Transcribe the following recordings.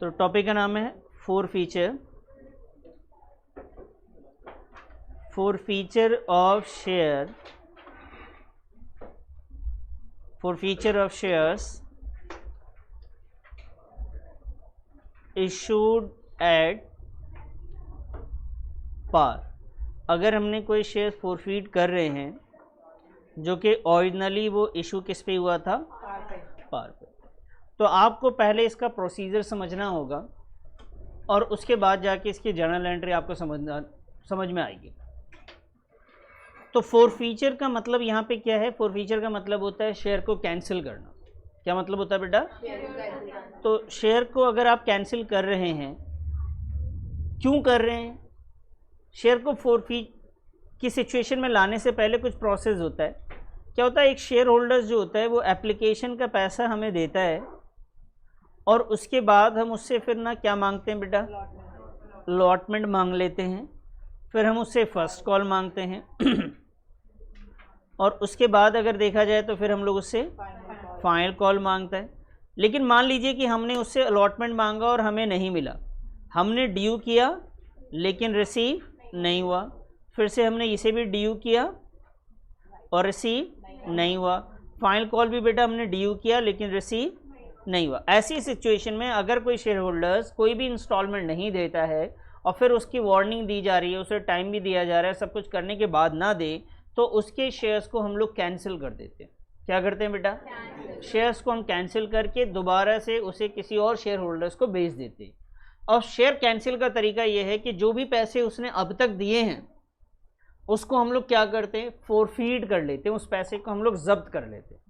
तो टॉपिक का नाम है forfeiture of shares issued at par. अगर हमने कोई शेयर फोरफीट कर रहे हैं जो कि ओरिजिनली वो इशू किस पे हुआ था, पार पे, तो आपको पहले इसका प्रोसीजर समझना होगा और उसके बाद जाके इसकी जर्नल एंट्री आपको समझ में आएगी। तो फोरफीचर का मतलब यहाँ पे क्या है? फोरफीचर का मतलब होता है शेयर को कैंसिल करना। क्या मतलब होता है बेटा? तो शेयर को अगर आप कैंसिल कर रहे हैं, क्यों कर रहे हैं? शेयर को फोरफीट की सिचुएशन में लाने से पहले कुछ प्रोसेस होता है। क्या होता है? एक शेयर होल्डर्स जो होता है वो एप्लीकेशन का पैसा हमें देता है और उसके बाद हम उससे फिर ना क्या मांगते हैं बेटा? अलॉटमेंट मांग लेते हैं। फिर हम उससे फर्स्ट कॉल मांगते हैं और उसके बाद अगर देखा जाए तो फिर हम लोग उससे फाइनल कॉल मांगता है। लेकिन मान लीजिए कि हमने उससे अलॉटमेंट मांगा और हमें नहीं मिला, हमने ड्यू किया लेकिन रिसीव नहीं हुआ, फिर से हमने इसे भी ड्यू किया और रिसीव नहीं हुआ, फाइनल कॉल भी बेटा हमने ड्यू किया लेकिन रिसीव नहीं हुआ। ऐसी सिचुएशन में अगर कोई शेयर होल्डर्स कोई भी इंस्टॉलमेंट नहीं देता है और फिर उसकी वार्निंग दी जा रही है, उसे टाइम भी दिया जा रहा है, सब कुछ करने के बाद ना दे, तो उसके शेयर्स को हम लोग कैंसिल कर देते हैं। क्या करते हैं बेटा? शेयर्स को हम कैंसिल करके दोबारा से उसे किसी और शेयर होल्डर्स को भेज देते हैं। और शेयर कैंसिल का तरीका यह है कि जो भी पैसे उसने अब तक दिए हैं उसको हम लोग क्या करते हैं? फोरफीट कर लेते हैं, उस पैसे को हम लोग जब्त कर लेते हैं।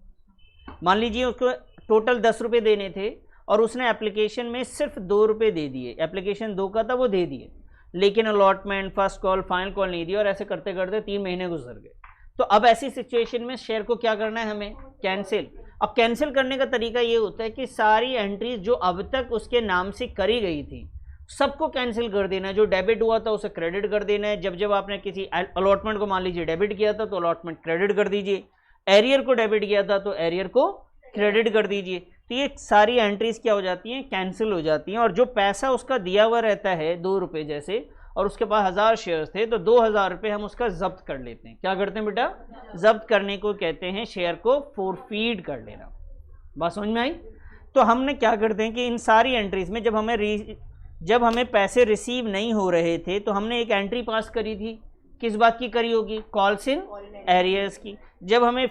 मान लीजिए उसको टोटल 10 रुपये देने थे और उसने एप्लीकेशन में सिर्फ 2 रुपये दे दिए, एप्लीकेशन 2 का था वो दे दिए, लेकिन allotment, first call, final call नहीं दिया और ऐसे करते करते 3 महीने गुजर गए। तो अब ऐसी सिचुएशन में शेयर को क्या करना है? हमें कैंसिल। अब कैंसिल करने का तरीका ये होता है कि सारी एंट्रीज जो अब तक उसके नाम से करी गई थी सबको कैंसिल कर देना है। जो डेबिट हुआ था उसे क्रेडिट कर देना है। जब जब आपने किसी अलॉटमेंट को मान लीजिए डेबिट किया था तो अलॉटमेंट क्रेडिट कर दीजिए, एरियर को डेबिट किया था तो एरियर को क्रेडिट कर दीजिए। तो ये सारी एंट्रीज क्या हो जाती हैं? कैंसिल हो जाती हैं। और जो पैसा उसका दिया हुआ रहता है 2 रुपये जैसे, और उसके पास 1000 शेयर्स थे तो 2000 रुपये हम उसका जब्त कर लेते हैं। क्या करते हैं बेटा? जब्त करने को कहते हैं शेयर को फोरफीट कर लेना। बात समझ में आई? तो हमने क्या करते हैं कि इन सारी एंट्रीज में जब हमें पैसे रिसीव नहीं हो रहे थे तो हमने एक एंट्री पास करी थी। किस बात की करी होगी? कॉल्स इन एरियर्स की। जब हमें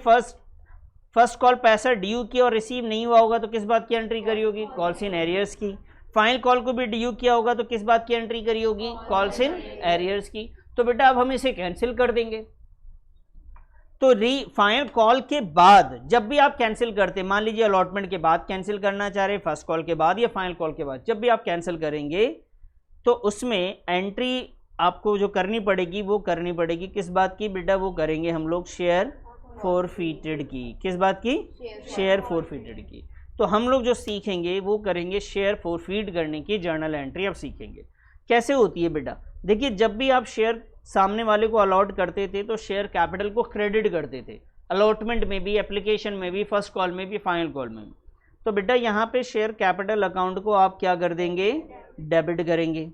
फर्स्ट कॉल पैसा ड्यू किया और रिसीव नहीं हुआ होगा तो किस बात की एंट्री करी होगी? कॉल्स इन एरियर्स की। फाइनल कॉल को भी ड्यू किया होगा तो किस बात की एंट्री करी होगी? कॉल्स इन एरियर्स की। तो बेटा अब हम इसे कैंसिल कर देंगे। तो फाइनल कॉल के बाद जब भी आप कैंसिल करते, मान लीजिए अलॉटमेंट के बाद कैंसिल करना चाह रहे, फर्स्ट कॉल के बाद या फाइनल कॉल के बाद, जब भी आप कैंसिल करेंगे तो उसमें एंट्री आपको जो करनी पड़ेगी वो करनी पड़ेगी किस बात की बेटा? वो करेंगे हम लोग शेयर फोरफीटेड की। किस बात की? शेयर फोरफीटेड की। तो हम लोग जो सीखेंगे वो करेंगे शेयर फोरफीट करने की जर्नल एंट्री। अब सीखेंगे कैसे होती है बेटा। देखिए, जब भी आप शेयर सामने वाले को अलॉट करते थे तो शेयर कैपिटल को क्रेडिट करते थे, अलॉटमेंट में भी, एप्लीकेशन में भी, फर्स्ट कॉल में भी, फाइनल कॉल में भी। तो बेटा यहाँ पे शेयर कैपिटल अकाउंट को आप क्या कर देंगे? डेबिट करेंगे।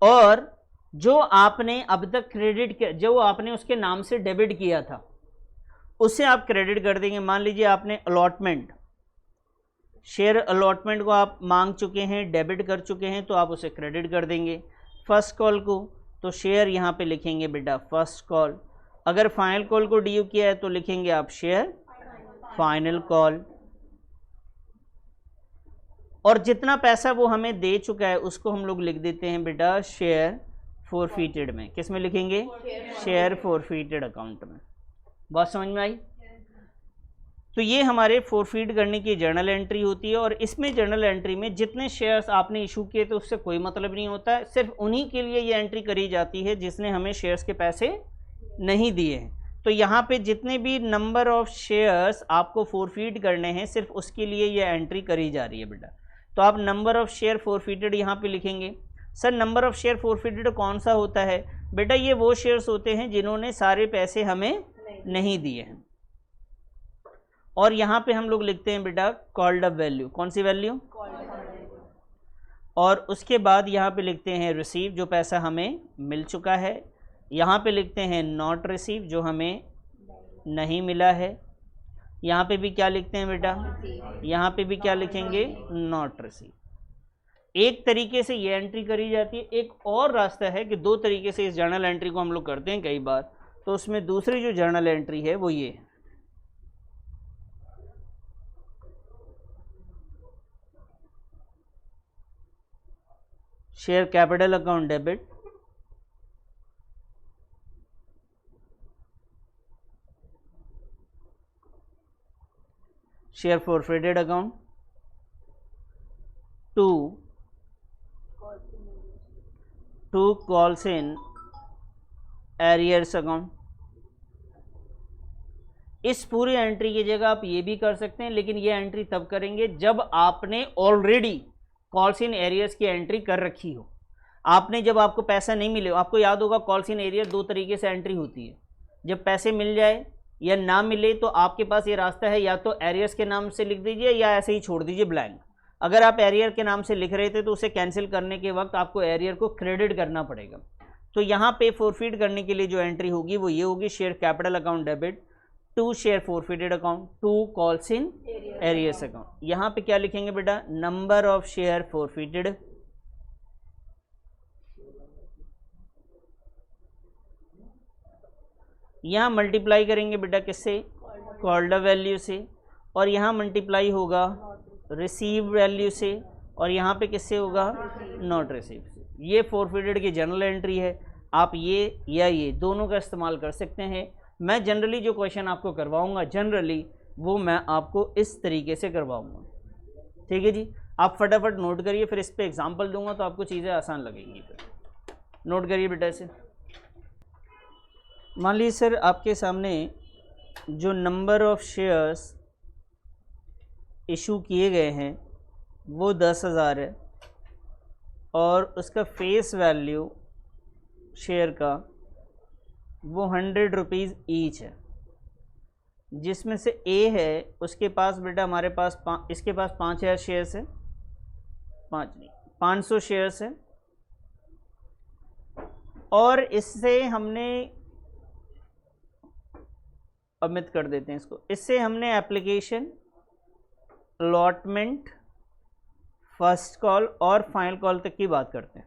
और जो आपने अब तक क्रेडिट किया, जो आपने उसके नाम से डेबिट किया था उसे आप क्रेडिट कर देंगे। मान लीजिए आपने अलॉटमेंट, शेयर अलॉटमेंट को आप मांग चुके हैं, डेबिट कर चुके हैं, तो आप उसे क्रेडिट कर देंगे। फर्स्ट कॉल को तो शेयर यहाँ पे लिखेंगे बेटा फर्स्ट कॉल। अगर फाइनल कॉल को ड्यू किया है तो लिखेंगे आप शेयर फाइनल कॉल। और जितना पैसा वो हमें दे चुका है उसको हम लोग लिख देते हैं बेटा शेयर फोरफीटेड में। किस में लिखेंगे? शेयर फोरफीटेड अकाउंट में। बात समझ में आई? तो ये हमारे फोरफीट करने की जर्नल एंट्री होती है। और इसमें जर्नल एंट्री में जितने शेयर्स आपने इशू किए तो उससे कोई मतलब नहीं होता है, सिर्फ उन्हीं के लिए ये एंट्री करी जाती है जिसने हमें शेयर्स के पैसे नहीं दिए हैं। तो यहाँ पे जितने भी नंबर ऑफ शेयर्स आपको फोरफीट करने हैं सिर्फ उसके लिए ये एंट्री करी जा रही है बेटा। तो आप नंबर ऑफ शेयर फोरफीटेड यहाँ पे लिखेंगे। सर नंबर ऑफ शेयर फोरफीटेड कौन सा होता है बेटा? ये वो शेयर्स होते हैं जिन्होंने सारे पैसे हमें नहीं दिए हैं। और यहाँ पे हम लोग लिखते हैं बेटा कॉल्ड अप वैल्यू। कौन सी वैल्यू? और उसके बाद यहाँ पे लिखते हैं रिसीव, जो पैसा हमें मिल चुका है। यहाँ पे लिखते हैं नॉट रिसीव, जो हमें नहीं मिला है। यहाँ पे भी क्या लिखते हैं बेटा, यहाँ पे भी क्या लिखेंगे, नॉट रिसीव। एक तरीके से ये एंट्री करी जाती है। एक और रास्ता है कि दो तरीके से इस जर्नल एंट्री को हम लोग करते हैं कई बार, तो उसमें दूसरी जो जर्नल एंट्री है वो ये है। Share capital account debit, share forfeited account to calls in arrears account. इस पूरी एंट्री की जगह आप ये भी कर सकते हैं, लेकिन ये एंट्री तब करेंगे जब आपने ऑलरेडी कॉल्स इन एरियर्स की एंट्री कर रखी हो। आपने जब आपको पैसा नहीं मिले, आपको याद होगा कॉल्स इन एरियर दो तरीके से एंट्री होती है। जब पैसे मिल जाए या ना मिले तो आपके पास ये रास्ता है, या तो एरियर्स के नाम से लिख दीजिए या ऐसे ही छोड़ दीजिए ब्लैंक। अगर आप एरियर के नाम से लिख रहे थे तो उसे कैंसिल करने के वक्त आपको एरियर को क्रेडिट करना पड़ेगा। तो यहाँ पे फॉरफिट करने के लिए जो एंट्री होगी वो ये होगी, share capital account debit to share forfeited account to calls in arrears account. यहाँ पे क्या लिखेंगे बेटा, नंबर ऑफ शेयर फॉरफिटेड यहाँ मल्टीप्लाई करेंगे बेटा किससे, कॉल्ड वैल्यू से, और यहाँ मल्टीप्लाई होगा रिसीव वैल्यू से, और यहाँ पे किससे होगा, नॉट रिसीव से। ये फॉरफिटेड की जनरल एंट्री है। आप ये या ये दोनों का इस्तेमाल कर सकते हैं। मैं जनरली जो क्वेश्चन आपको करवाऊंगा जनरली वो मैं आपको इस तरीके से करवाऊंगा। ठीक है जी, आप फटाफट नोट करिए, फिर इस पे एग्जांपल दूंगा तो आपको चीज़ें आसान लगेंगी। फिर नोट करिए बेटा इसे। मान लीजिए सर आपके सामने जो नंबर ऑफ शेयर्स इशू किए गए हैं वो 10,000 है, और उसका फेस वैल्यू शेयर का वो 100 रुपीज़ ईच है। जिसमें से ए है उसके पास बेटा हमारे पास इसके पास 5,000 शेयर्स है, 500 शेयर्स है, और इससे हमने अमित कर देते हैं इसको, इससे हमने एप्लीकेशन, अलॉटमेंट, फर्स्ट कॉल और फाइनल कॉल तक की बात करते हैं।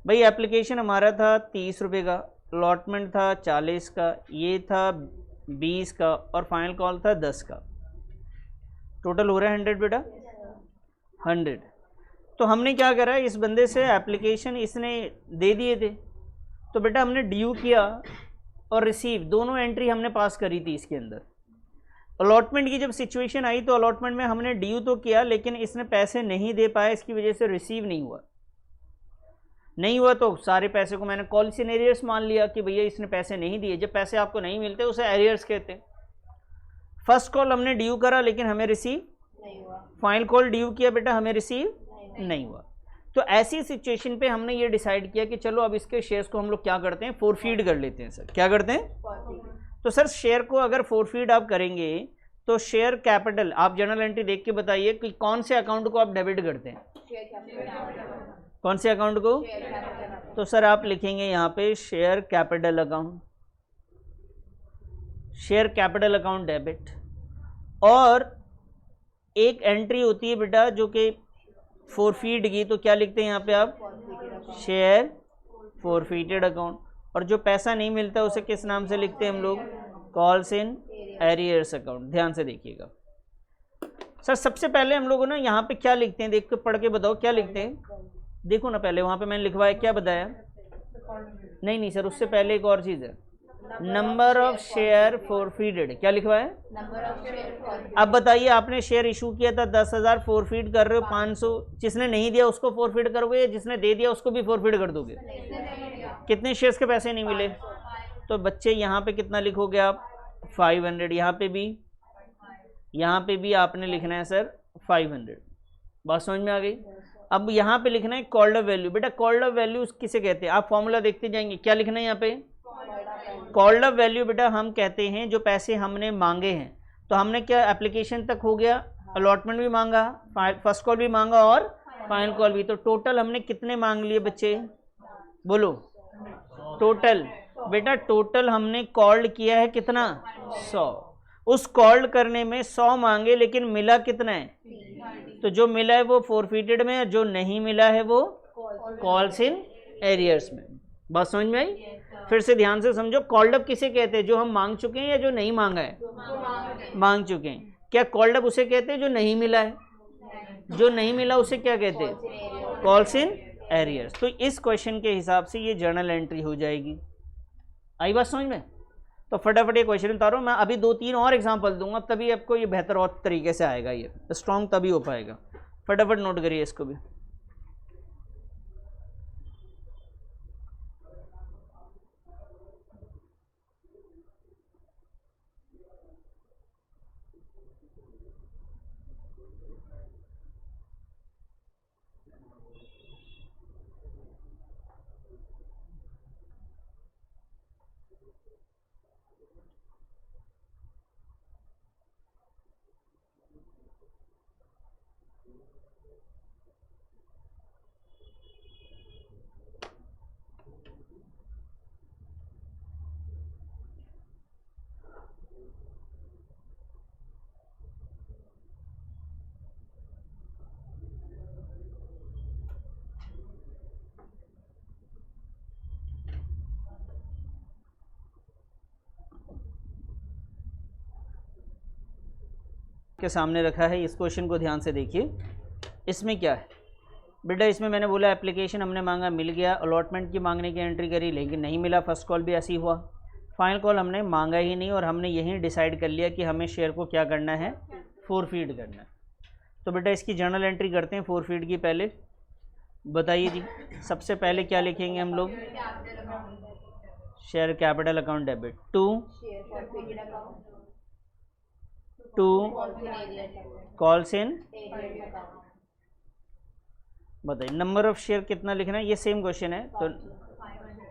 भाई एप्लीकेशन हमारा था 30 रुपये का, अलॉटमेंट था 40 का, ये था 20 का, और फाइनल कॉल था 10 का। टोटल हो रहा है 100 बेटा, 100। तो हमने क्या करा, इस बंदे से एप्लीकेशन इसने दे दिए थे, तो बेटा हमने ड्यू किया और रिसीव दोनों एंट्री हमने पास करी थी इसके अंदर। अलॉटमेंट की जब सिचुएशन आई तो अलॉटमेंट में हमने ड्यू तो किया, लेकिन इसने पैसे नहीं दे पाया, इसकी वजह से रिसीव नहीं हुआ तो सारे पैसे को मैंने कॉल्स इन एरियर्स मान लिया कि भैया इसने पैसे नहीं दिए। जब पैसे आपको नहीं मिलते उसे एरियर्स कहते हैं। फर्स्ट कॉल हमने ड्यू करा लेकिन हमें रिसीव नहीं हुआ, फाइनल कॉल ड्यू किया बेटा हमें रिसीव नहीं हुआ। तो ऐसी सिचुएशन पे हमने ये डिसाइड किया कि चलो अब इसके शेयर्स को हम लोग क्या करते हैं, फॉरफीड कर लेते हैं। सर क्या करते हैं, तो सर शेयर को अगर फॉरफीड आप करेंगे तो शेयर कैपिटल आप जर्नल एंट्री देख के बताइए कि कौन से अकाउंट को आप डेबिट करते हैं, कौन से अकाउंट को। तो सर आप लिखेंगे यहाँ पे share capital account, share capital account debit. और एक एंट्री होती है बेटा जो कि फॉरफीड की, तो क्या लिखते हैं यहाँ पे आप, शेयर फॉरफीटेड अकाउंट। और जो पैसा नहीं मिलता उसे किस नाम से लिखते हैं हम लोग, कॉल्स इन एरियर्स अकाउंट। ध्यान से देखिएगा सर। सबसे पहले हम लोग ना यहाँ पे क्या लिखते हैं, देख के पढ़ के बताओ क्या लिखते हैं। देखो ना पहले वहाँ पे मैंने लिखवाया, क्या बताया, नहीं सर उससे पहले एक और चीज़ है, नंबर ऑफ शेयर फॉरफीटेड। क्या लिखवाया, नंबर ऑफ शेयर। अब बताइए आपने शेयर इशू किया था 10,000, फॉरफीट कर रहे हो 500, जिसने नहीं दिया उसको फॉरफीट करोगे या जिसने दे दिया उसको भी फॉरफीट कर दोगे। कितने शेयर्स के पैसे नहीं मिले, तो बच्चे यहाँ पे कितना लिखोगे आप, 500। यहाँ पे भी आपने लिखना है सर 500। बात समझ में आ गई। अब यहाँ पे लिखना है कॉल्ड अप वैल्यू। बेटा कॉल्ड अप वैल्यू किसे कहते हैं, आप फॉर्मूला देखते जाएंगे। क्या लिखना है यहाँ पे, कॉल्ड अप वैल्यू बेटा हम कहते हैं जो पैसे हमने मांगे हैं। तो हमने क्या एप्लीकेशन तक हो गया, अलॉटमेंट भी मांगा, फर्स्ट कॉल भी मांगा और फाइनल कॉल भी। तो टोटल हमने कितने मांग लिए बच्चे, बोलो टोटल। बेटा टोटल हमने कॉल्ड किया है कितना, 100। उस कॉल्ड करने में 100 मांगे लेकिन मिला कितना है, तो जो मिला है वो फोरफिटेड में है, जो नहीं मिला है वो कॉल्स इन एरियर्स में। बात समझ में आई? फिर से ध्यान से समझो, कॉल्ड अप किसे कहते हैं, जो हम मांग चुके हैं या जो नहीं मांगा है, मांग चुके हैं। क्या कॉल्ड अप उसे कहते हैं जो नहीं मिला है, जो नहीं मिला उसे क्या कहते हैं, कॉल्स इन एरियर्स। तो इस क्वेश्चन के हिसाब से ये जर्नल एंट्री हो जाएगी। आई बात समझ में? तो फटाफट ये क्वेश्चन उतारो, मैं अभी 2-3 और एग्जांपल दूंगा, तभी आपको ये बेहतर और तरीके से आएगा, ये स्ट्रॉन्ग तभी हो पाएगा। फटाफट नोट करिए इसको भी। के सामने रखा है, इस क्वेश्चन को ध्यान से देखिए। इसमें क्या है बेटा, इसमें मैंने बोला एप्लीकेशन हमने मांगा, मिल गया। अलॉटमेंट की मांगने की एंट्री करी लेकिन नहीं मिला, फर्स्ट कॉल भी ऐसी हुआ। फाइनल कॉल हमने मांगा ही नहीं और हमने यही डिसाइड कर लिया कि हमें शेयर को क्या करना है, फोरफीड करना है। तो बेटा इसकी जर्नल एंट्री करते हैं फोरफीड की। पहले बताइए जी, सबसे पहले क्या लिखेंगे हम लोग, share capital account debit to calls in. बताइए नंबर ऑफ शेयर कितना लिखना है, ये सेम क्वेश्चन है।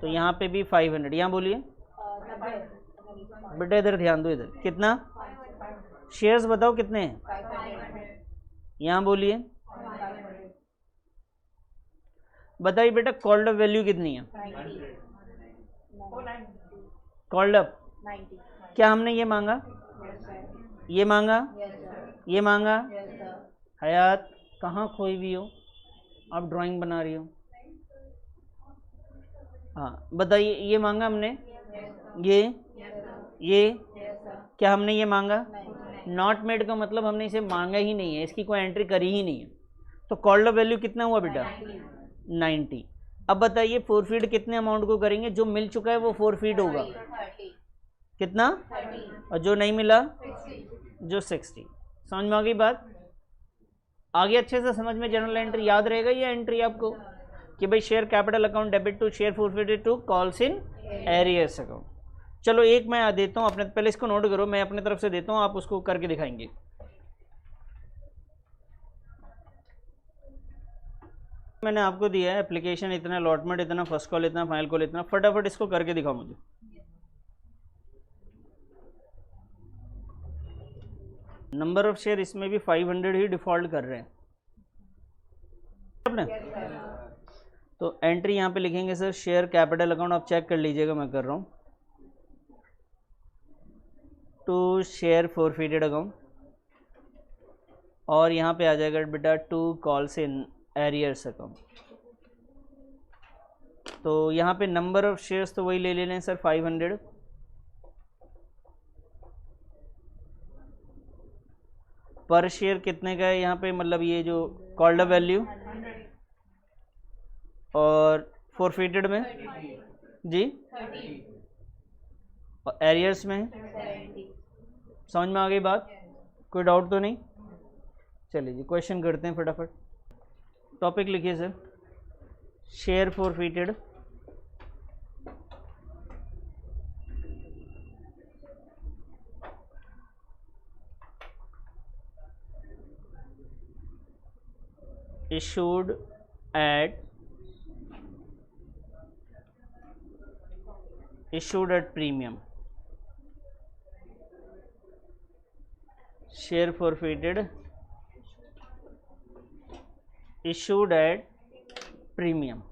तो यहाँ पे भी 500, यहाँ बोलिए बेटा, इधर ध्यान दो, इधर कितना शेयर्स बताओ कितने हैं, यहाँ बोलिए। बताइए बेटा कॉल्ड अप वैल्यू कितनी है, कॉल्ड अप क्या हमने ये मांगा, ये मांगा, ये मांगा। हयात कहाँ खोई हुई हो आप, ड्राइंग बना रही हो। हाँ बताइए, ये मांगा हमने, ये क्या हमने ये मांगा, नॉट मेड का मतलब हमने इसे मांगा ही नहीं है, इसकी कोई एंट्री करी ही नहीं है। तो कॉल्ड अप वैल्यू कितना हुआ बेटा, 90। अब बताइए फोरफीड कितने अमाउंट को करेंगे, जो मिल चुका है वो फोरफीड होगा कितना, और जो नहीं मिला जो 60। समझ में आ गई बात, आगे अच्छे से समझ में। जनरल एंट्री याद रहेगा ये एंट्री आपको कि भाई share capital account debit to share forfeited to calls in arrears account. चलो एक मैं देता हूँ अपने, पहले इसको नोट करो, मैं अपने तरफ से देता हूँ, आप उसको करके दिखाएंगे। मैंने आपको दिया है एप्लीकेशन इतना, अलॉटमेंट इतना, फर्स्ट कॉल इतना, फाइनल कॉल इतना, फटाफट इसको करके दिखाओ मुझे। नंबर ऑफ शेयर इसमें भी 500 ही डिफॉल्ट कर रहे हैं आपने। तो एंट्री यहाँ पे लिखेंगे सर शेयर कैपिटल अकाउंट, आप चेक कर लीजिएगा, मैं कर रहा हूँ, टू शेयर फोरफीडेड अकाउंट, और यहाँ पे आ जाएगा बेटा to calls in arrears account. तो यहाँ पे नंबर ऑफ शेयर्स तो वही ले लें सर 500, पर शेयर कितने का है यहाँ पे, मतलब ये जो कॉल्ड अप वैल्यू, और फोरफीटेड में जी, और एरियर्स में। समझ में आ गई बात, कोई डाउट तो नहीं? चलिए जी क्वेश्चन करते हैं फटाफट। टॉपिक लिखिए sir, share forfeited issued at premium, share forfeited issued at premium.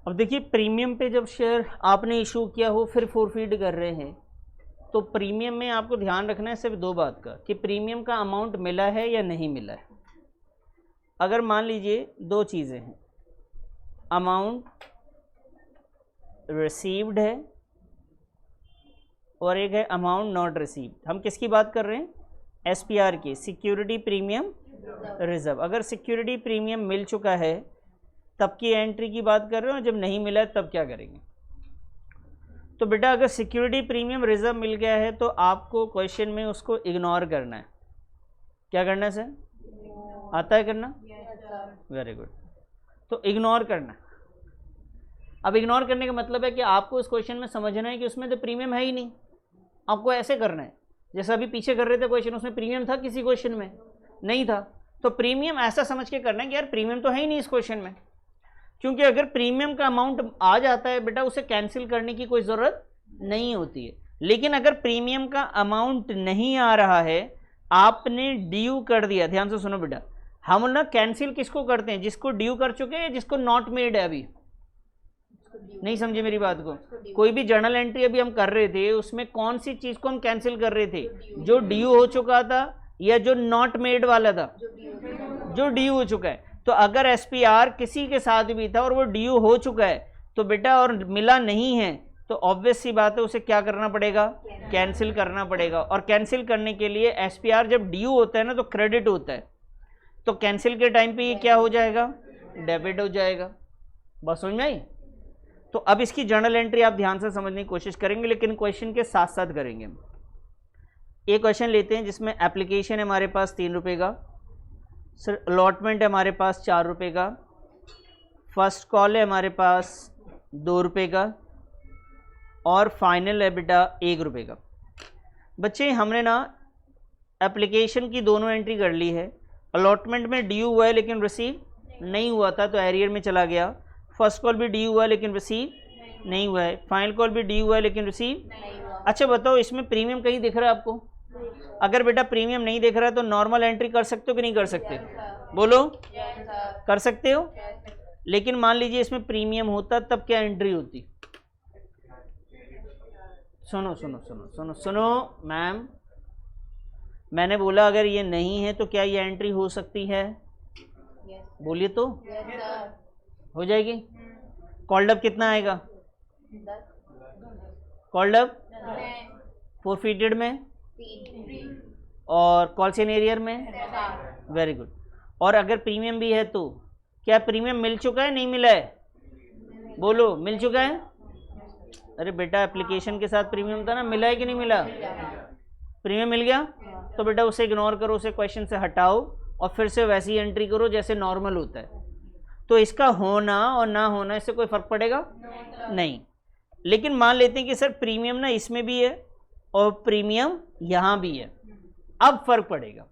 अब देखिए प्रीमियम पे जब शेयर आपने इशू किया हो फिर फोरफीड कर रहे हैं, तो प्रीमियम में आपको ध्यान रखना है सिर्फ दो बात का कि प्रीमियम का अमाउंट मिला है या नहीं मिला है। अगर मान लीजिए दो चीज़ें हैं, अमाउंट रिसीव्ड है और एक है अमाउंट नॉट रिसीव्ड। हम किसकी बात कर रहे हैं? एसपीआर की, सिक्योरिटी प्रीमियम रिजर्व। अगर सिक्योरिटी प्रीमियम मिल चुका है तब की एंट्री की बात कर रहे हो, जब नहीं मिला है तब क्या करेंगे? तो बेटा अगर सिक्योरिटी प्रीमियम रिजर्व मिल गया है तो आपको क्वेश्चन में उसको इग्नोर करना है। क्या करना है सर? आता है करना? Very good. तो इग्नोर करना। अब इग्नोर करने का मतलब है कि आपको इस क्वेश्चन में समझना है कि उसमें तो प्रीमियम है ही नहीं। आपको ऐसे करना है जैसे अभी पीछे कर रहे थे क्वेश्चन, उसमें प्रीमियम था किसी क्वेश्चन में? नहीं था। तो प्रीमियम ऐसा समझ के करना है कि यार प्रीमियम तो है ही नहीं इस क्वेश्चन में, क्योंकि अगर प्रीमियम का अमाउंट आ जाता है बेटा उसे कैंसिल करने की कोई ज़रूरत नहीं होती है। लेकिन अगर प्रीमियम का अमाउंट नहीं आ रहा है, आपने ड्यू कर दिया, ध्यान से सुनो बेटा, हम ना कैंसिल किसको करते हैं? जिसको ड्यू कर चुके हैं, जिसको नॉट मेड है अभी। नहीं समझे मेरी बात को? कोई भी जर्नल एंट्री अभी हम कर रहे थे उसमें कौन सी चीज को हम कैंसिल कर रहे थे? जो ड्यू हो चुका था या जो नॉट मेड वाला था? जो ड्यू हो चुका है। तो अगर एसपीआर किसी के साथ भी था और वो ड्यू हो चुका है तो बेटा और मिला नहीं है तो ऑब्वियस सी बात है उसे क्या करना पड़ेगा? कैंसिल करना पड़ेगा। और कैंसिल करने के लिए एसपीआर जब ड्यू होता है ना तो क्रेडिट होता है, तो कैंसिल के टाइम पे ये क्या हो जाएगा? डेबिट हो जाएगा। बस समझ में आई? तो अब इसकी जर्नल एंट्री आप ध्यान से समझने की कोशिश करेंगे, लेकिन क्वेश्चन के साथ साथ करेंगे। एक क्वेश्चन लेते हैं जिसमें एप्लीकेशन है हमारे पास 3 रुपये का, सर अलॉटमेंट है हमारे पास 4 रुपये का, फर्स्ट कॉल है हमारे पास 2 रुपये का और फाइनल है बेटा 1 रुपये का। बच्चे हमने ना एप्लीकेशन की दोनों एंट्री कर ली है। अलॉटमेंट में ड्यू हुआ है लेकिन रिसीव नहीं हुआ था तो एरियर में चला गया। फर्स्ट कॉल भी ड्यू हुआ है लेकिन रिसीव नहीं हुआ है। फाइनल कॉल भी ड्यू हुआ है लेकिन रिसीव नहीं हुआ। अच्छा बताओ इसमें प्रीमियम कहीं दिख रहा है आपको? अगर बेटा प्रीमियम नहीं दिख रहा है तो नॉर्मल एंट्री कर सकते हो कि नहीं कर सकते? बोलो। कर सकते हो। लेकिन मान लीजिए इसमें प्रीमियम होता तब क्या एंट्री होती? सुनो सुनो सुनो सुनो सुनो मैम, मैंने बोला अगर ये नहीं है तो क्या ये एंट्री हो सकती है? बोलिए तो। हो जाएगी। कॉल्ड अप कितना आएगा? कॉल्ड अप फोरफीटेड में और कॉल सिनेरियर में? Very good. और अगर प्रीमियम भी है तो क्या प्रीमियम मिल चुका है नहीं मिला है? बोलो मिल चुका है। अरे बेटा एप्लीकेशन के साथ प्रीमियम था ना, मिला है कि नहीं मिला? प्रीमियम मिल गया तो बेटा उसे इग्नोर करो, उसे क्वेश्चन से हटाओ और फिर से वैसी एंट्री करो जैसे नॉर्मल होता है। तो इसका होना और ना होना इससे कोई फर्क पड़ेगा नहीं। लेकिन मान लेते हैं कि सर प्रीमियम ना इसमें भी है और प्रीमियम यहां भी है, अब फर्क पड़ेगा।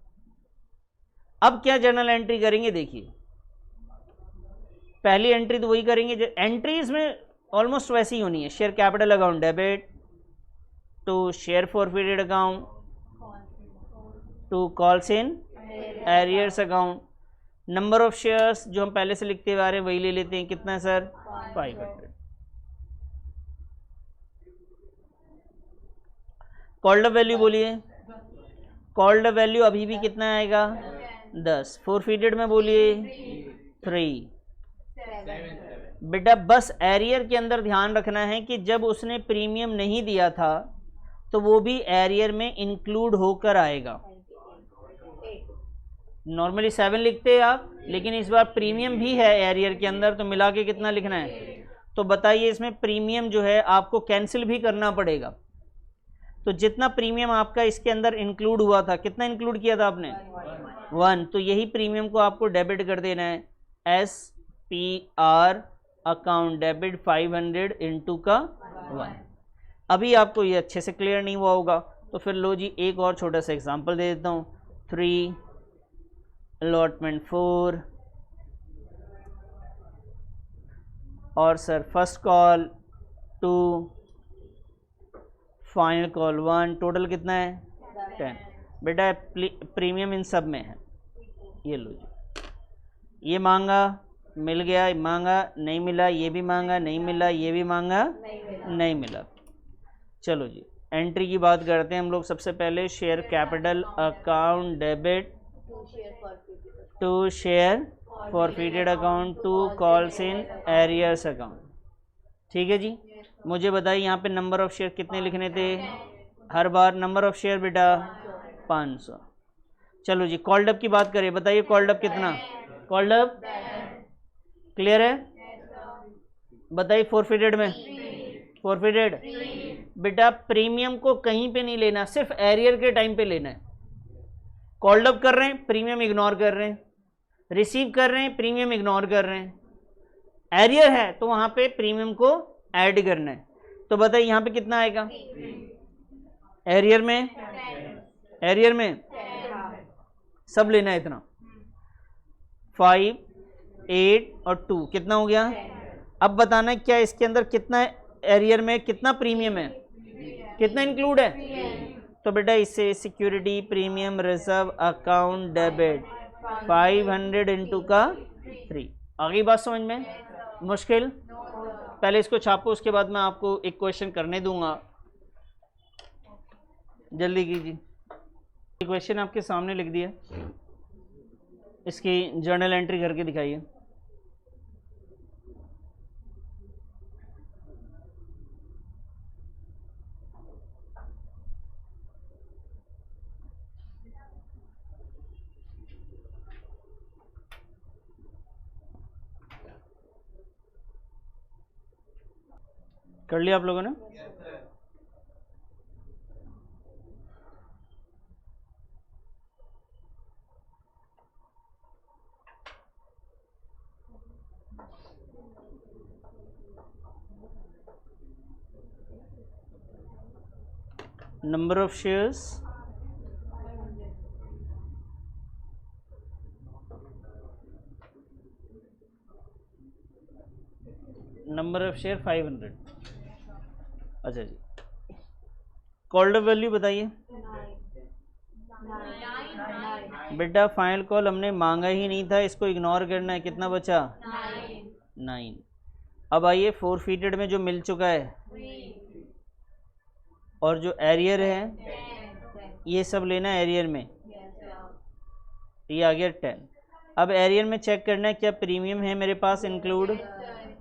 अब क्या जर्नल एंट्री करेंगे? देखिए पहली एंट्री तो वही करेंगे जो एंट्रीज में ऑलमोस्ट वैसी ही होनी है। Share capital account debit to share forfeited account to calls in arrears account. Number of shares जो हम पहले से लिखते हुए आ रहे हैं वही ले लेते हैं। कितना है सर? 500। कॉल्ड अप वैल्यू बोलिए। कॉल्ड अप वैल्यू अभी भी कितना आएगा? 10। फोरफीटेड में बोलिए 3। बेटा बस एरियर के अंदर ध्यान रखना है कि जब उसने प्रीमियम नहीं दिया था तो वो भी एरियर में इंक्लूड होकर आएगा। नॉर्मली 7 लिखते हैं आप, लेकिन इस बार प्रीमियम भी है एरियर के अंदर तो मिला के कितना लिखना है? तो बताइए इसमें प्रीमियम जो है आपको कैंसिल भी करना पड़ेगा। तो जितना प्रीमियम आपका इसके अंदर इंक्लूड हुआ था, कितना इंक्लूड किया था आपने? 1। तो यही प्रीमियम को आपको डेबिट कर देना है। SPR अकाउंट डेबिट 500 इंटू का 1। अभी आपको ये अच्छे से क्लियर नहीं हुआ होगा तो फिर लो जी एक और छोटा सा एग्जांपल दे देता हूँ। 3 अलॉटमेंट 4 और sir first call 2 final call 1, total कितना है? 10। बेटा प्रीमियम इन सब में है। ये लो जी, ये मांगा मिल गया, मांगा नहीं मिला, ये भी मांगा नहीं मिला, ये भी मांगा नहीं मिला। चलो जी एंट्री की बात करते हैं हम लोग। सबसे पहले share capital account debit to share forfeited account to calls in arrears account. ठीक है जी, मुझे बताइए यहाँ पे नंबर ऑफ शेयर कितने लिखने थे? हर बार नंबर ऑफ शेयर बेटा 500। चलो जी कॉल्ड अप की बात करें, बताइए कॉल्ड अप कितना? कॉल्ड अप क्लियर है? बताइए फॉरफिटेड में, फॉरफिटेड बेटा प्रीमियम को कहीं पे नहीं लेना, सिर्फ एरियर के टाइम पे लेना है। कॉल्ड अप कर रहे हैं, प्रीमियम इग्नोर कर रहे हैं, रिसीव कर रहे हैं, प्रीमियम इग्नोर कर रहे हैं, एरियर है तो वहां पे प्रीमियम को ऐड करना है। तो बताइए यहाँ पे कितना आएगा एरियर में? एरियर में सब लेना है इतना, 5, 8 और 2 कितना हो गया? अब बताना है क्या इसके अंदर कितना एरियर में कितना प्रीमियम है, कितना इंक्लूड है? तो बेटा इससे security premium reserve account debit 500 into का 3। आ गई बात समझ में? मुश्किल? पहले इसको छापो, उसके बाद मैं आपको एक क्वेश्चन करने दूंगा, जल्दी कीजिए। क्वेश्चन आपके सामने लिख दिया, इसकी जर्नल एंट्री करके दिखाइए। कर लिया आप लोगों ने? Number of shares, number of share 500। अच्छा जी कॉल्ड अप वैल्यू बताइए बेटा। फाइनल कॉल हमने मांगा ही नहीं था, इसको इग्नोर करना है। कितना बचा? 9। अब आइए फॉरफिटेड में जो मिल चुका है और जो एरियर है ये सब लेना है एरियर में, ये आ गया 10। अब एरियर में चेक करना है क्या प्रीमियम है मेरे पास इंक्लूड,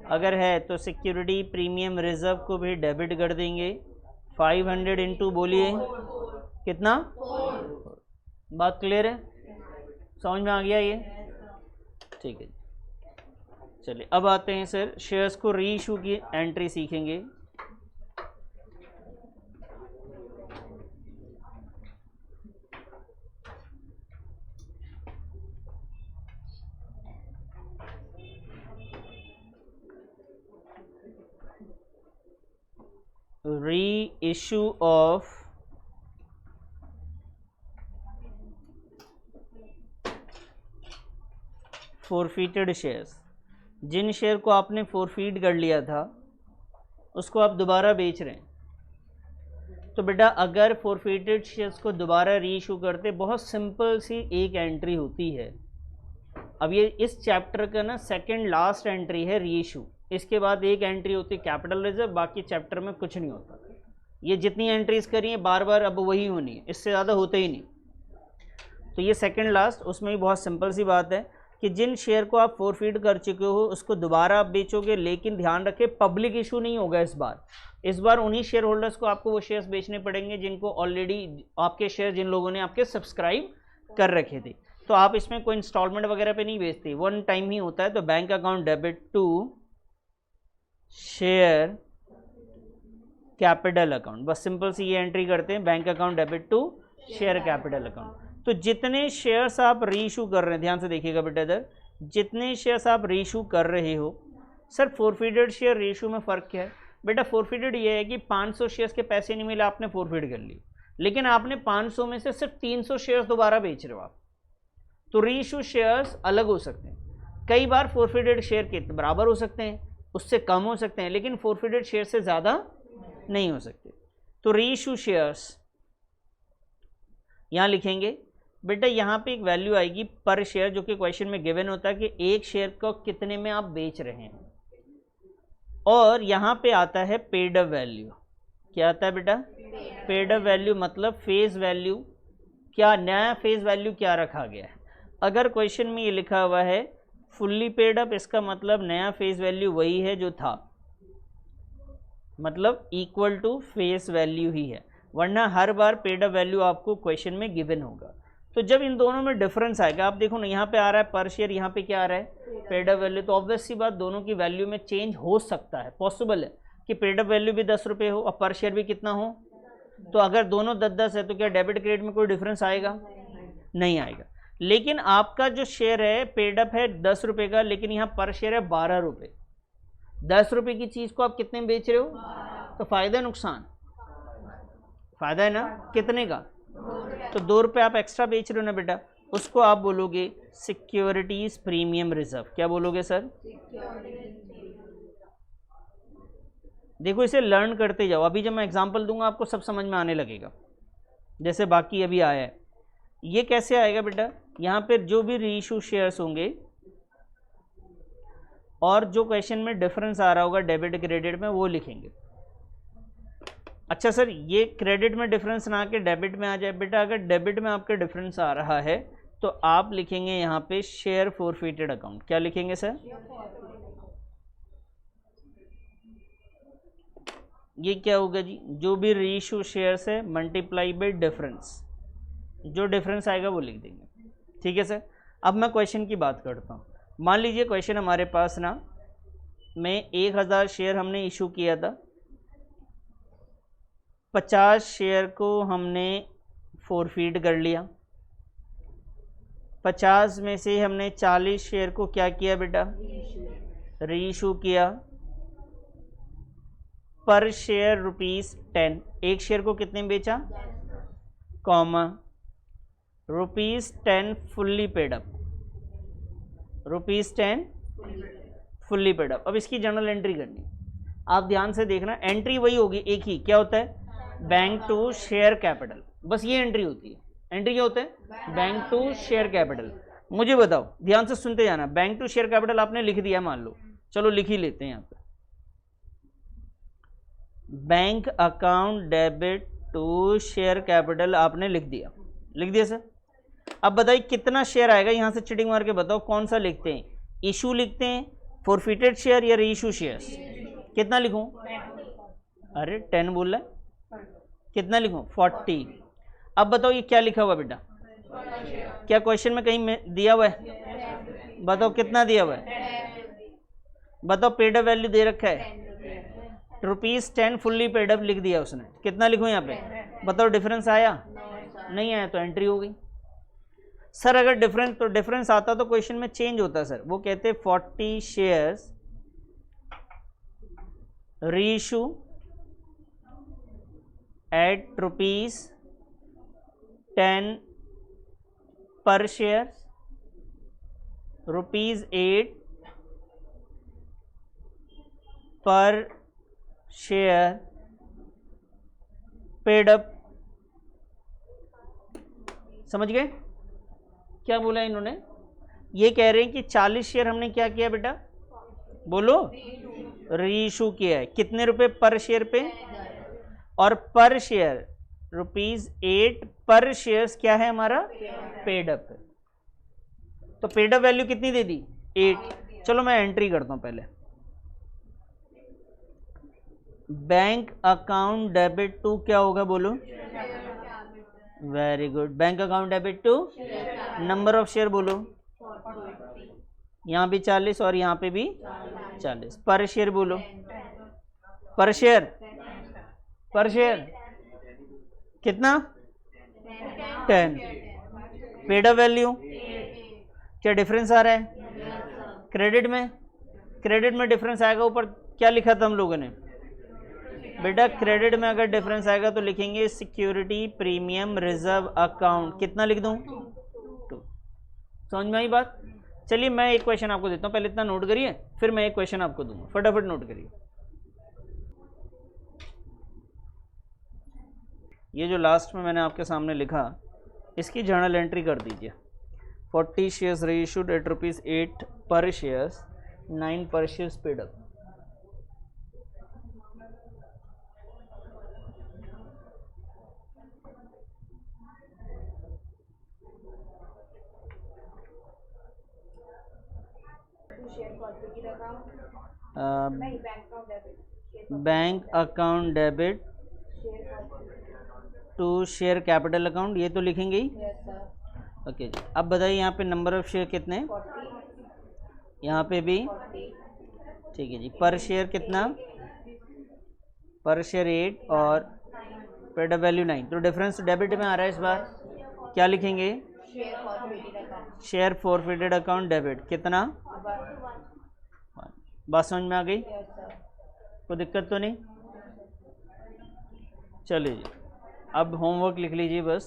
अगर है तो सिक्योरिटी प्रीमियम रिजर्व को भी डेबिट कर देंगे। 500 इंटू बोलिए कितना? बात क्लियर है? समझ में आ गया ये? ठीक है चलिए अब आते हैं सर शेयर्स को री इशू की एंट्री सीखेंगे। रीइश्यू ऑफ फॉरफिटेड शेयर्स, जिन शेयर को आपने फॉरफिट कर लिया था उसको आप दोबारा बेच रहे हैं। तो बेटा अगर फॉरफिटेड शेयर्स को दोबारा रीइश्यू करते, बहुत सिंपल सी एक एंट्री होती है। अब ये इस चैप्टर का ना सेकंड लास्ट एंट्री है रीइश्यू, इसके बाद एक एंट्री होती है कैपिटल रिजर्व, बाकी चैप्टर में कुछ नहीं होता। ये जितनी एंट्रीज करी हैं बार बार अब वही होनी है, इससे ज़्यादा होते ही नहीं। तो ये सेकंड लास्ट, उसमें भी बहुत सिंपल सी बात है कि जिन शेयर को आप फॉरफिट कर चुके हो उसको दोबारा आप बेचोगे, लेकिन ध्यान रखें पब्लिक इशू नहीं होगा इस बार उन्हीं शेयर होल्डर्स को आपको वो शेयर्स बेचने पड़ेंगे जिनको ऑलरेडी आपके शेयर जिन लोगों ने आपके सब्सक्राइब कर रखे थे। तो आप इसमें कोई इंस्टॉलमेंट वगैरह पे नहीं बेचते, वन टाइम ही होता है। तो bank account debit to share capital account, बस सिंपल सी ये एंट्री करते हैं, bank account debit to share capital account. तो जितने शेयर्स आप रीइशू कर रहे हैं, ध्यान से देखिएगा बेटा इधर, जितने शेयर्स आप रीइशू कर रहे हो, सर फॉरफिटेड शेयर रीइशू में फ़र्क क्या है बेटा? फॉरफिटेड ये है कि 500 शेयर्स के पैसे नहीं मिले, आपने फॉरफिट कर ली, लेकिन आपने 500 में से सिर्फ 300 शेयर्स दोबारा बेच रहे हो आप। तो रीइशू शेयर्स अलग हो सकते हैं, कई बार फॉरफिटेड शेयर के बराबर हो सकते हैं, उससे कम हो सकते हैं, लेकिन फॉरफिटेड शेयर से ज़्यादा नहीं हो सकते। तो रीइशू शेयर्स यहाँ लिखेंगे बेटा, यहाँ पे एक वैल्यू आएगी पर शेयर, जो कि क्वेश्चन में गिवन होता है कि एक शेयर को कितने में आप बेच रहे हैं, और यहाँ पे आता है पेड अप वैल्यू। क्या आता है बेटा? पेड अप वैल्यू, मतलब फेस वैल्यू, क्या नया फेस वैल्यू क्या रखा गया है। अगर क्वेश्चन में ये लिखा हुआ है फुल्ली पेड अप, इसका मतलब नया फेस वैल्यू वही है जो था, मतलब इक्वल टू फेस वैल्यू ही है, वरना हर बार पेड अप वैल्यू आपको क्वेश्चन में गिवन होगा। तो जब इन दोनों में डिफरेंस आएगा, आप देखो ना यहाँ पे आ रहा है पर शेयर, यहाँ पे क्या आ रहा है पेड अप वैल्यू, तो ऑब्वियस सी बात दोनों की वैल्यू में चेंज हो सकता है, पॉसिबल है कि पेड अप वैल्यू भी 10 रुपये हो और पर शेयर भी कितना हो। तो अगर दोनों 10-10 है तो क्या डेबिट क्रेडिट में कोई डिफरेंस आएगा? नहीं आएगा। लेकिन आपका जो शेयर है पेड अप है 10 रुपये का, लेकिन यहाँ पर शेयर है 12 रुपये। 10 रुपये की चीज़ को आप कितने में बेच रहे हो? तो फायदा नुकसान? फायदा है ना। कितने का? तो 2 रुपये आप एक्स्ट्रा बेच रहे हो ना बेटा, उसको आप बोलोगे सिक्योरिटीज प्रीमियम रिजर्व। क्या बोलोगे सर? देखो इसे लर्न करते जाओ, अभी जब मैं एग्जांपल दूंगा आपको सब समझ में आने लगेगा, जैसे बाकी अभी आया है। ये कैसे आएगा बेटा? यहाँ पर जो भी रीइश्यू शेयर्स होंगे और जो क्वेश्चन में डिफरेंस आ रहा होगा डेबिट क्रेडिट में, वो लिखेंगे। अच्छा सर, ये क्रेडिट में डिफरेंस ना आके डेबिट में आ जाए। बेटा अगर डेबिट में आपके डिफरेंस आ रहा है तो आप लिखेंगे यहाँ पे शेयर फॉरफिटेड अकाउंट। क्या लिखेंगे सर? ये क्या होगा जी? जो भी रीइश्यू शेयर्स है मल्टीप्लाई बाई डिफरेंस, जो डिफरेंस आएगा वो लिख देंगे। ठीक है सर। अब मैं क्वेश्चन की बात करता हूँ। मान लीजिए क्वेश्चन हमारे पास ना में 1000 शेयर हमने इशू किया था, 50 शेयर को हमने फॉरफिट कर लिया, 50 में से हमने 40 शेयर को क्या किया बेटा? रीइशू किया। पर शेयर ₹10। एक शेयर को कितने में बेचा? Comma ₹10 fully paid up, ₹10 fully paid up. अब इसकी जर्नल एंट्री करनी, आप ध्यान से देखना, एंट्री वही होगी एक ही। क्या होता है? बैंक टू शेयर कैपिटल, बस ये एंट्री होती है। एंट्री क्या होता है? Bank to share capital. मुझे बताओ, ध्यान से सुनते जाना। बैंक टू शेयर कैपिटल आपने लिख दिया, मान लो, चलो लिख ही लेते हैं यहाँ पे, bank account debit to share capital आपने लिख दिया। लिख दिया सर। अब बताइए कितना शेयर आएगा, यहां से चिटिंग मार के बताओ कौन सा लिखते हैं, इशू लिखते हैं, फॉरफिटेड शेयर या रीइशू शेयर्स? कितना लिखूं? अरे 10 बोल रहा है, कितना लिखूं? 40। अब बताओ ये क्या लिखा हुआ बेटा? क्या क्वेश्चन में कहीं में दिया हुआ है? बताओ कितना दिया हुआ है? बताओ पेड अप वैल्यू दे रखा है ₹10 फुल्ली पेड अप लिख दिया उसने। कितना लिखूं यहाँ पे? बताओ डिफरेंस आया? नहीं आया तो एंट्री हो गई। सर अगर डिफरेंस, तो डिफरेंस आता तो क्वेश्चन में चेंज होता सर। वो कहते 40 शेयर्स रीइशू एट ₹10 पर शेयर, ₹8 पर शेयर पेड अप। समझ गए क्या बोला इन्होंने? ये कह रहे हैं कि 40 शेयर हमने क्या किया बेटा? बोलो, रीइशू किया है। कितने रुपए पर शेयर पे? और पर शेयर ₹8 पर शेयर्स क्या है हमारा? Paid up. तो पेड अप वैल्यू कितनी दे दी? 8। चलो मैं एंट्री करता हूं पहले। बैंक अकाउंट डेबिट टू क्या होगा बोलो? Very good. Bank account debit to number of share बोलो। यहाँ भी 40 और यहाँ पे भी 40। पर शेयर बोलो। पर शेयर, पर शेयर कितना? 10। पेड अप वैल्यू क्या डिफरेंस आ रहा है? क्रेडिट में, क्रेडिट में डिफरेंस आएगा। ऊपर क्या लिखा था हम लोगों ने बेटा? क्रेडिट में अगर डिफरेंस आएगा तो लिखेंगे सिक्योरिटी प्रीमियम रिजर्व अकाउंट। कितना लिख दूं? 2। समझ में आई बात? चलिए मैं एक क्वेश्चन आपको देता हूं, पहले इतना नोट करिए, फिर मैं एक क्वेश्चन आपको दूंगा। फटाफट नोट करिए। ये जो लास्ट में मैंने आपके सामने लिखा, इसकी जर्नल एंट्री कर दीजिए। 40 शेयर्स रीइश्यूड एट ₹8 पर शेयर्स, 9 पर shares paid up. Bank account debit to share capital account, ये तो लिखेंगे ही। ओके जी, अब बताइए यहाँ पे नंबर ऑफ शेयर कितने हैं? यहाँ पे भी ठीक है जी। पर शेयर कितना? पर शेयर 8 और पेड अप वैल्यू 9। तो डिफरेंस डेबिट में आ रहा है इस बार। क्या लिखेंगे? शेयर फॉरफिटेड अकाउंट डेबिट कितना? बात समझ में आ गई? कोई दिक्कत तो नहीं? चलिए जी, अब होमवर्क लिख लीजिए बस।